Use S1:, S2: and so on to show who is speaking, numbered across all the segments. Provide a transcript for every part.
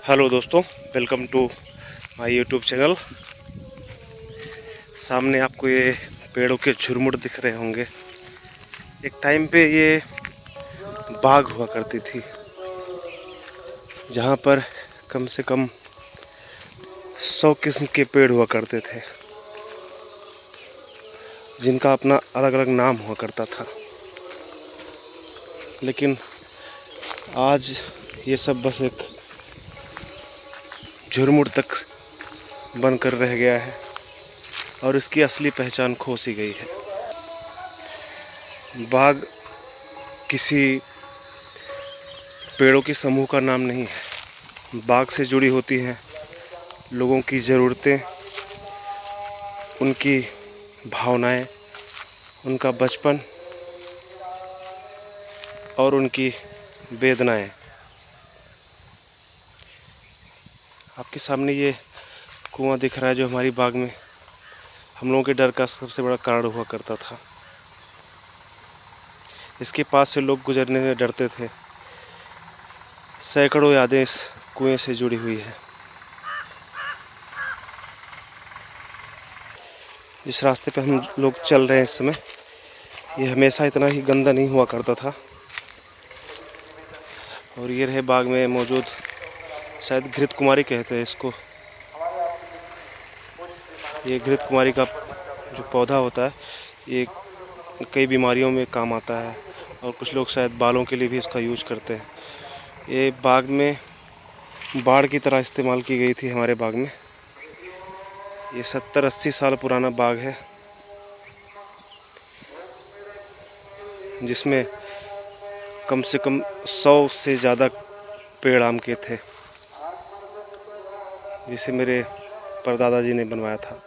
S1: Hello दोस्तों, welcome to my YouTube channel. सामने आपको ये पेड़ों के झुरमुट दिख रहे होंगे। एक टाइम पे ये बाग हुआ करती थी, जहाँ पर कम से कम 100 किस्म के पेड़ हुआ करते थे, जिनका अपना अलग अलग नाम हुआ करता था। लेकिन आज ये सब बस एक झुरमुट तक बनकर रह गया है और इसकी असली पहचान खो सी गई है। बाग किसी पेड़ों के समूह का नाम नहीं है। बाग से जुड़ी होती हैं लोगों की ज़रूरतें, उनकी भावनाएं, उनका बचपन और उनकी वेदनाएं। आपके सामने ये कुआं दिख रहा है, जो हमारी बाग में हम लोगों के डर का सबसे बड़ा कारण हुआ करता था। इसके पास से लोग गुजरने में डरते थे। सैकड़ों यादें इस कुएं से जुड़ी हुई है। जिस रास्ते पे हम लोग चल रहे हैं इस समय, ये हमेशा इतना ही गंदा नहीं हुआ करता था। और ये रहे बाग में मौजूद, शायद घृत कुमारी कहते हैं इसको। ये घृत कुमारी का जो पौधा होता है, ये कई बीमारियों में काम आता है और कुछ लोग शायद बालों के लिए भी इसका यूज करते हैं। ये बाग में बाड़ की तरह इस्तेमाल की गई थी हमारे बाग में। ये 70-80 साल पुराना बाग है, जिसमें कम से कम 100 से ज़्यादा पेड़ आम के थे, जिसे मेरे परदादा जी ने बनवाया था,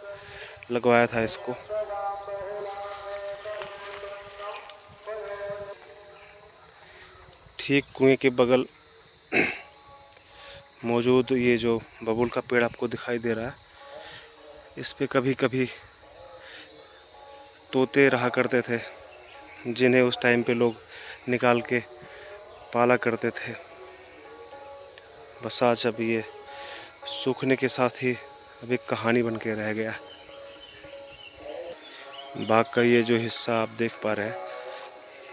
S1: लगवाया था इसको। ठीक कुएं के बगल मौजूद ये जो बबूल का पेड़ आपको दिखाई दे रहा है, इस पे कभी कभी तोते रहा करते थे, जिन्हें उस टाइम पे लोग निकाल के पाला करते थे। बस आज अब ये सूखने के साथ ही अब एक कहानी बन के रह गया। बाग का ये जो हिस्सा आप देख पा रहे हैं,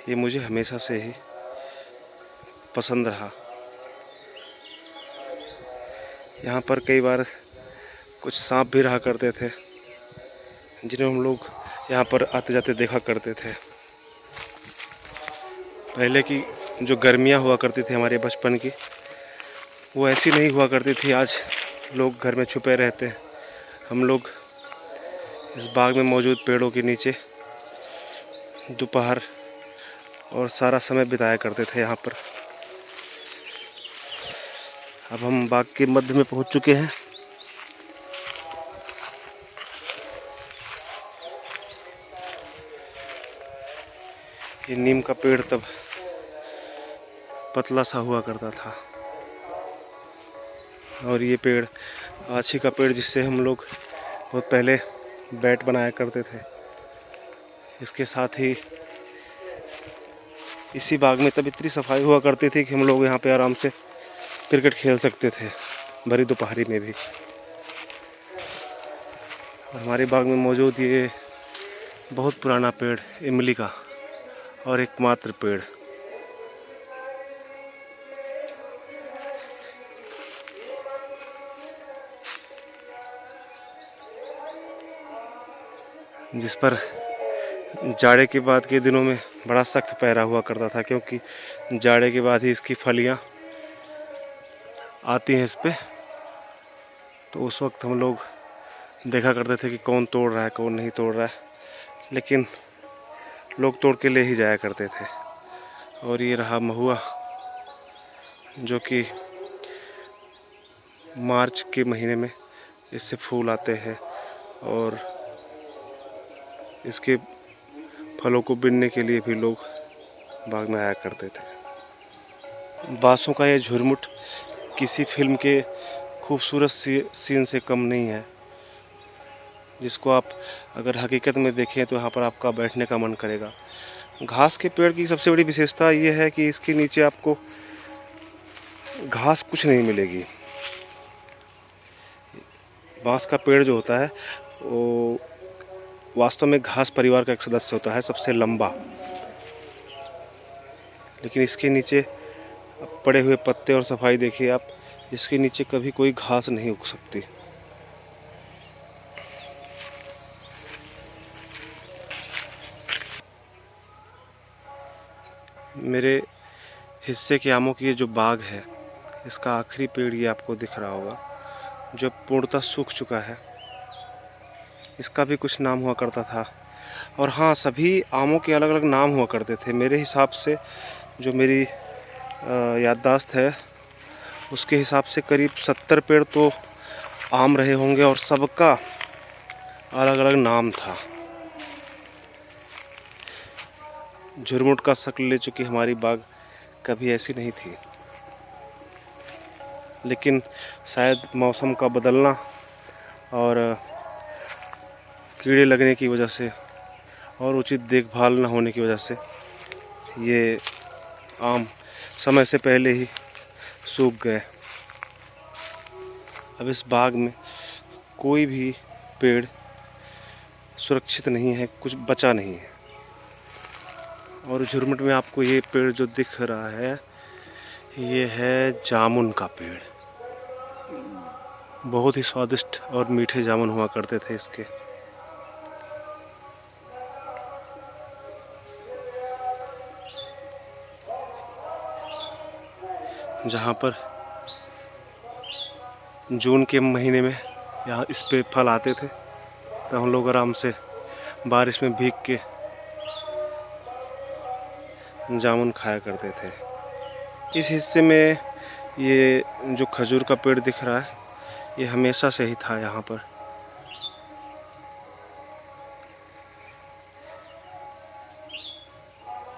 S1: ये मुझे हमेशा से ही पसंद रहा। यहाँ पर कई बार कुछ सांप भी रहा करते थे, जिन्हें हम लोग यहाँ पर आते जाते देखा करते थे। पहले की जो गर्मियाँ हुआ करती थी हमारे बचपन की, वो ऐसी नहीं हुआ करती थी। आज लोग घर में छुपे रहते हैं। हम लोग इस बाग में मौजूद पेड़ों के नीचे दोपहर और सारा समय बिताया करते थे यहाँ पर। अब हम बाग के मध्य में पहुँच चुके हैं। ये नीम का पेड़ तब पतला सा हुआ करता था, और ये पेड़ आछी का पेड़, जिससे हम लोग बहुत पहले बैट बनाया करते थे। इसके साथ ही इसी बाग में तब इतनी सफाई हुआ करती थी कि हम लोग यहाँ पे आराम से क्रिकेट खेल सकते थे, भरी दोपहरी में भी। और हमारे बाग में मौजूद ये बहुत पुराना पेड़ इमली का, और एकमात्र पेड़। जिस पर जाड़े के बाद के दिनों में बड़ा सख्त पहरा हुआ करता था, क्योंकि जाड़े के बाद ही इसकी फलियां आती हैं इस पे। तो उस वक्त हम लोग देखा करते थे कि कौन तोड़ रहा है, कौन नहीं तोड़ रहा है, लेकिन लोग तोड़ के ले ही जाया करते थे। और ये रहा महुआ, जो कि मार्च के महीने में इससे फूल आते हैं, और इसके फलों को बीनने के लिए भी लोग बाग में आया करते थे। बांसों का ये झुरमुट किसी फिल्म के खूबसूरत सीन से कम नहीं है, जिसको आप अगर हकीकत में देखें तो यहाँ पर आपका बैठने का मन करेगा। घास के पेड़ की सबसे बड़ी विशेषता ये है कि इसके नीचे आपको घास कुछ नहीं मिलेगी। बांस का पेड़ जो होता है वो वास्तव में घास परिवार का एक सदस्य होता है, सबसे लंबा। लेकिन इसके नीचे पड़े हुए पत्ते और सफाई देखिए आप, इसके नीचे कभी कोई घास नहीं उग सकती। मेरे हिस्से के आमों की ये जो बाग है, इसका आखिरी पेड़ ये आपको दिख रहा होगा, जो पूर्णतः सूख चुका है। इसका भी कुछ नाम हुआ करता था। और हाँ, सभी आमों के अलग अलग नाम हुआ करते थे। मेरे हिसाब से, जो मेरी याददाश्त है उसके हिसाब से, करीब 70 पेड़ तो आम रहे होंगे और सबका अलग अलग नाम था। झुरमुट का शक्ल ले चुकी हमारी बाग कभी ऐसी नहीं थी। लेकिन शायद मौसम का बदलना और कीड़े लगने की वजह से और उचित देखभाल न होने की वजह से ये आम समय से पहले ही सूख गए। अब इस बाग में कोई भी पेड़ सुरक्षित नहीं है, कुछ बचा नहीं है। और झुरमुट में आपको ये पेड़ जो दिख रहा है, ये है जामुन का पेड़। बहुत ही स्वादिष्ट और मीठे जामुन हुआ करते थे इसके। जहाँ पर जून के महीने में यहाँ इस पे फल आते थे, तो हम लोग आराम से बारिश में भीग के जामुन खाया करते थे। इस हिस्से में ये जो खजूर का पेड़ दिख रहा है, ये हमेशा से ही था यहाँ पर।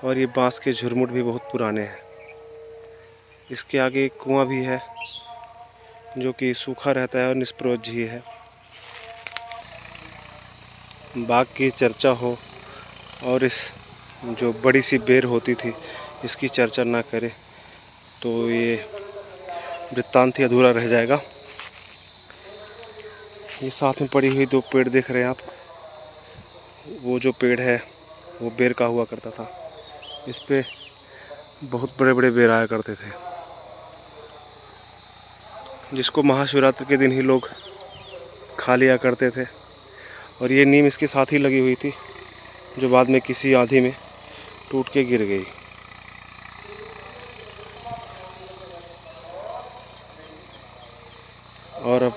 S1: और ये बांस के झुरमुट भी बहुत पुराने हैं। इसके आगे एक कुआं भी है जो कि सूखा रहता है और निष्प्रयोज्य ही है। बाग की चर्चा हो और इस जो बड़ी सी बेर होती थी इसकी चर्चा ना करें तो ये वृत्तांत ही अधूरा रह जाएगा। ये साथ में पड़ी हुई दो पेड़ देख रहे हैं आप, वो जो पेड़ है वो बेर का हुआ करता था। इस पे बहुत बड़े बड़े बेर आया करते थे, जिसको महाशिवरात्रि के दिन ही लोग खा लिया करते थे। और ये नीम इसके साथ ही लगी हुई थी, जो बाद में किसी आंधी में टूट के गिर गई। और अब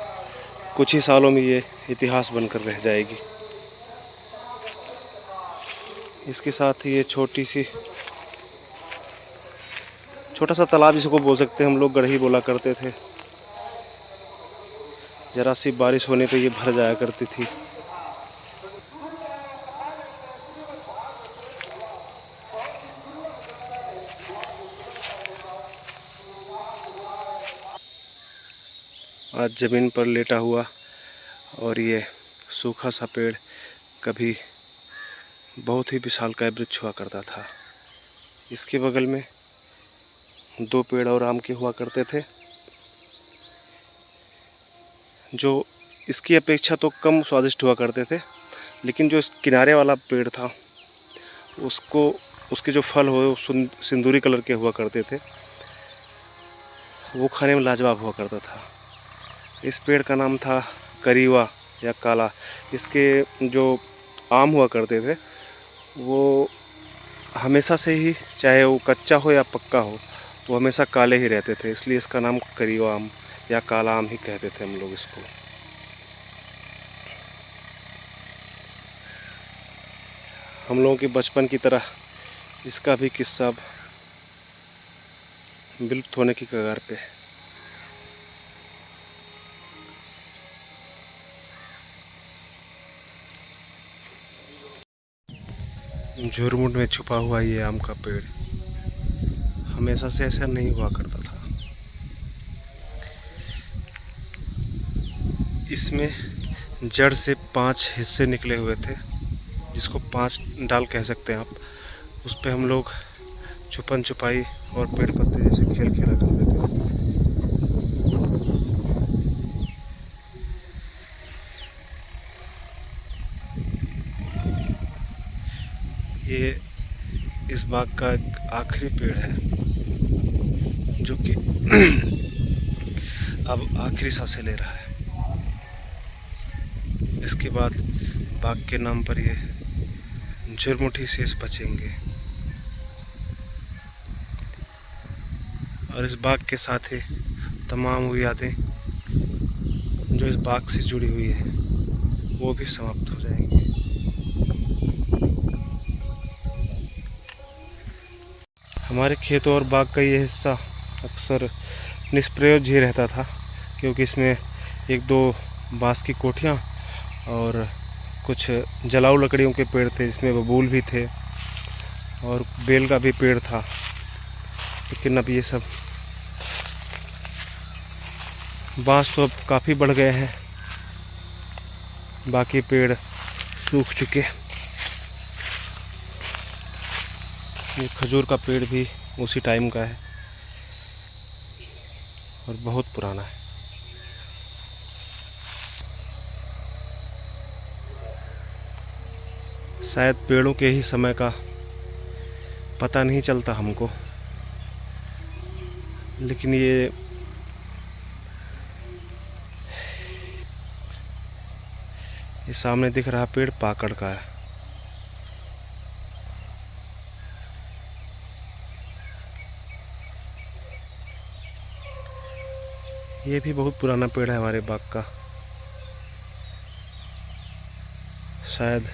S1: कुछ ही सालों में ये इतिहास बनकर रह जाएगी। इसके साथ ही ये छोटा सा तालाब, जिसको बोल सकते हैं हम लोग, गढ़ही बोला करते थे। जरा सी बारिश होने पे ये भर जाया करती थी। आज ज़मीन पर लेटा हुआ और ये सूखा सा पेड़ कभी बहुत ही विशालकाय वृक्ष हुआ करता था। इसके बगल में दो पेड़ और आम के हुआ करते थे, जो इसकी अपेक्षा तो कम स्वादिष्ट हुआ करते थे। लेकिन जो इस किनारे वाला पेड़ था उसके जो फल हुए वो सिंदूरी कलर के हुआ करते थे। वो खाने में लाजवाब हुआ करता था। इस पेड़ का नाम था करीवा या काला। इसके जो आम हुआ करते थे वो हमेशा से ही, चाहे वो कच्चा हो या पक्का हो, वो हमेशा काले ही रहते थे। इसलिए इसका नाम करीवा आम या काला आम ही कहते थे हम लोग इसको। हम लोगों के बचपन की तरह इसका भी किस्सा अब विलुप्त होने की कगार पे है। झुरमुट में छुपा हुआ ये आम का पेड़ हमेशा से ऐसा नहीं हुआ करता था। इसमें जड़ से 5 हिस्से निकले हुए थे, जिसको 5 डाल कह सकते हैं आप। उस पे हम लोग छुपन छुपाई और पेड़ पत्ते जैसे खेल खेला करते थे। बाग का एक आखिरी पेड़ है जो कि अब आखिरी सांसें ले रहा है। इसके बाद बाग के नाम पर ये झुरमुट ही शेष बचेंगे और इस बाग के साथ ही तमाम वो यादें जो इस बाग से जुड़ी हुई है वो भी समाप्त हो जाएंगी। हमारे खेतों और बाग का ये हिस्सा अक्सर निष्प्रयोज ही रहता था, क्योंकि इसमें एक दो बांस की कोठियाँ और कुछ जलाऊ लकड़ियों के पेड़ थे, इसमें बबूल भी थे और बेल का भी पेड़ था। लेकिन अब ये सब बांस तो अब काफ़ी बढ़ गए हैं, बाकी पेड़ सूख चुके। ये खजूर का पेड़ भी उसी टाइम का है और बहुत पुराना है। शायद पेड़ों के ही समय का पता नहीं चलता हमको, लेकिन ये सामने दिख रहा पेड़ पाकड़ का है। ये भी बहुत पुराना पेड़ है हमारे बाग का, शायद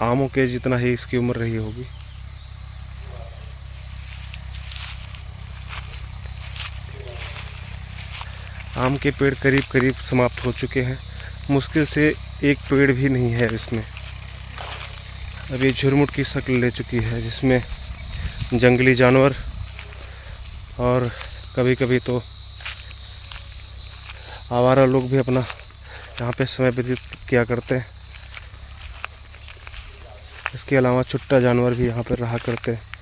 S1: आमों के जितना ही इसकी उम्र रही होगी। आम के पेड़ करीब करीब समाप्त हो चुके हैं, मुश्किल से एक पेड़ भी नहीं है इसमें। अब ये झुरमुट की शक्ल ले चुकी है, जिसमें जंगली जानवर और कभी कभी तो आवारा लोग भी अपना यहाँ पे समय व्यतीत किया करते हैं। इसके अलावा छुट्टा जानवर भी यहाँ पर रहा करते हैं।